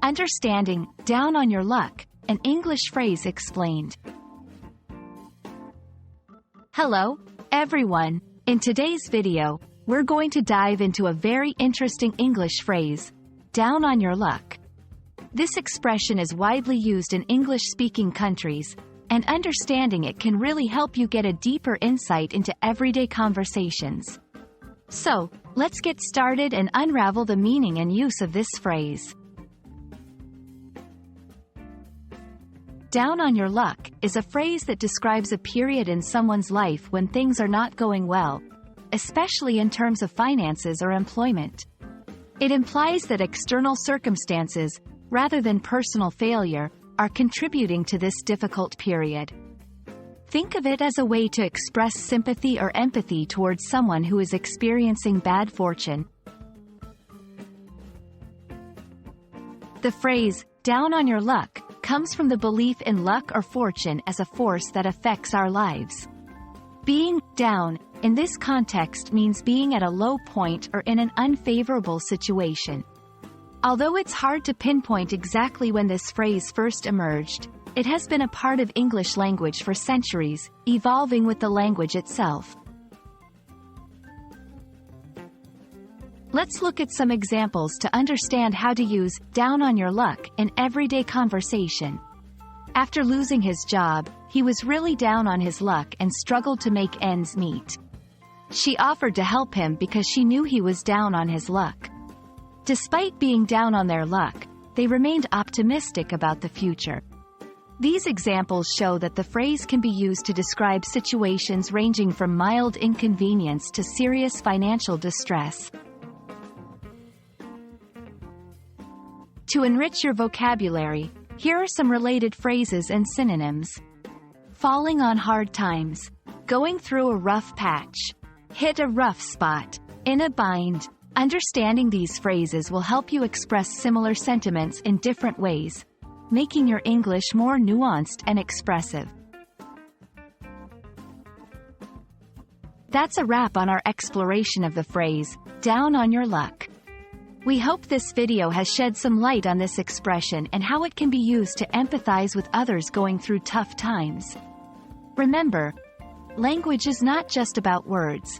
Understanding "down on your luck," an English phrase explained. Hello, everyone. In today's video, we're going to dive into a very interesting English phrase, down on your luck. This expression is widely used in English-speaking countries, and understanding it can really help you get a deeper insight into everyday conversations. So, let's get started and unravel the meaning and use of this phrase. Down on your luck is a phrase that describes a period in someone's life when things are not going well, especially in terms of finances or employment. It implies that external circumstances, rather than personal failure, are contributing to this difficult period. Think of it as a way to express sympathy or empathy towards someone who is experiencing bad fortune. The phrase, down on your luck, comes from the belief in luck or fortune as a force that affects our lives. Being down, in this context, means being at a low point or in an unfavorable situation. Although it's hard to pinpoint exactly when this phrase first emerged, it has been a part of English language for centuries, evolving with the language itself. Let's look at some examples to understand how to use down on your luck in everyday conversation. After losing his job, he was really down on his luck and struggled to make ends meet. She offered to help him because she knew he was down on his luck. Despite being down on their luck, they remained optimistic about the future. These examples show that the phrase can be used to describe situations ranging from mild inconvenience to serious financial distress. To enrich your vocabulary, here are some related phrases and synonyms. Falling on hard times, going through a rough patch, hit a rough spot, in a bind. Understanding these phrases will help you express similar sentiments in different ways, making your English more nuanced and expressive. That's a wrap on our exploration of the phrase, down on your luck. We hope this video has shed some light on this expression and how it can be used to empathize with others going through tough times. Remember, language is not just about words.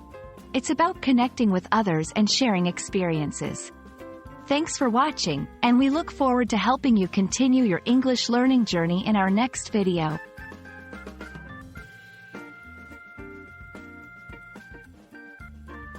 It's about connecting with others and sharing experiences. Thanks for watching, and we look forward to helping you continue your English learning journey in our next video.